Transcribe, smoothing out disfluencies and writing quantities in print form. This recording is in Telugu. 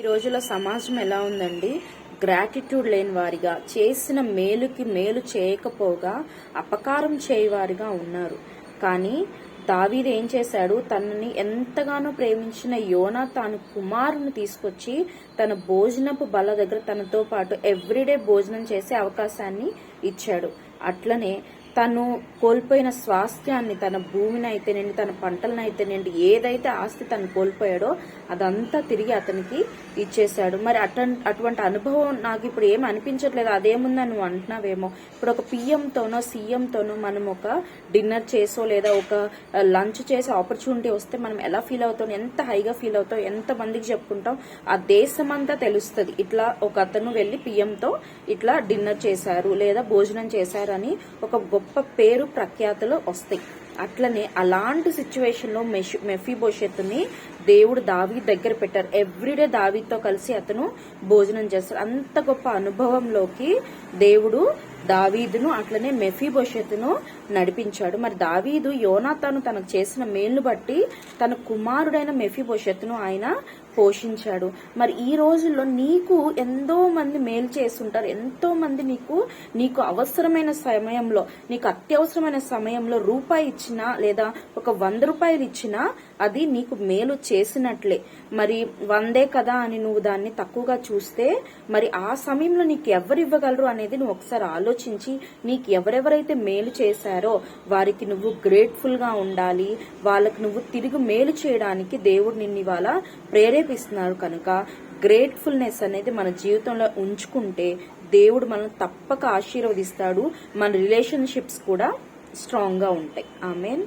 ఈ రోజుల సమాజం ఎలా ఉందండి? గ్రాటిట్యూడ్ లేని వారిగా, చేసిన మేలుకి మేలు చేయకపోగా అపకారం చేయవారిగా ఉన్నారు. కానీ దావీదు ఏం చేశాడు? తనని ఎంతగానో ప్రేమించిన యోనా తాను కుమారుని తీసుకొచ్చి తన భోజనపు బల్ల దగ్గర తనతో పాటు ఎవ్రీడే భోజనం చేసే అవకాశాన్ని ఇచ్చాడు. అట్లనే తను కోల్పోయిన స్వాస్థ్యాన్ని, తన భూమిని అయితేనేంటి, తన పంటలను అయితేనేంటి, ఏదైతే ఆస్తి తను కోల్పోయాడో అదంతా తిరిగి అతనికి ఇచ్చేశాడు. మరి అటువంటి అనుభవం నాకు ఇప్పుడు ఏం అనిపించట్లేదు. అదేముందని నువ్వు అంటున్నావేమో. ఇప్పుడు ఒక పిఎంతోనో సీఎంతోనో మనం ఒక డిన్నర్ చేసో లేదా ఒక లంచ్ చేసే ఆపర్చునిటీ వస్తే మనం ఎలా ఫీల్ అవుతాం, ఎంత హైగా ఫీల్ అవుతాం, ఎంత మందికి చెప్పుకుంటాం, ఆ దేశమంతా తెలుస్తుంది. ఇట్లా ఒక అతను వెళ్లి పిఎంతో ఇట్లా డిన్నర్ చేశారు లేదా భోజనం చేశారు అని ఒక గొప్ప పేరు ప్రఖ్యాతులు వస్తాయి. అట్లనే అలాంటి సిచ్యువేషన్ లో మెఫీబోషెత్తుని దేవుడు దావీదు దగ్గర పెట్టారు. ఎవ్రీడే దావీదుతో కలిసి అతను భోజనం చేస్తారు. అంత గొప్ప అనుభవంలోకి దేవుడు దావీదును అట్లనే మెఫీబోషెత్తును నడిపించాడు. మరి దావీదు యోనాతాను తనకు చేసిన మేలును బట్టి తన కుమారుడైన మెఫీబోషెత్తును ఆయన పోషించాడు. మరి ఈ రోజుల్లో నీకు ఎంతో మంది మేలు చేస్తుంటారు. ఎంతో మంది నీకు అవసరమైన సమయంలో, నీకు అత్యవసరమైన సమయంలో రూపాయి ఇచ్చినా లేదా ఒక 100 రూపాయలు ఇచ్చినా అది నీకు మేలు చేసినట్లే. మరి 100 కదా అని నువ్వు దాన్ని తక్కువగా చూస్తే మరి ఆ సమయంలో నీకు ఎవరు ఇవ్వగలరు అనేది నువ్వు ఒకసారి ఆలోచించి, నీకు ఎవరెవరైతే మేలు చేశారో వారికి నువ్వు గ్రేట్ఫుల్ గా ఉండాలి. వాళ్ళకి నువ్వు తిరిగి మేలు చేయడానికి దేవుడు నిన్ను ఇవాళ ప్రేరేపిస్తున్నారు. కనుక గ్రేట్ఫుల్నెస్ అనేది మన జీవితంలో ఉంచుకుంటే దేవుడు మనల్ని తప్పక ఆశీర్వదిస్తాడు. మన రిలేషన్షిప్స్ కూడా స్ట్రాంగ్ గా ఉంటాయి. ఆమేన్.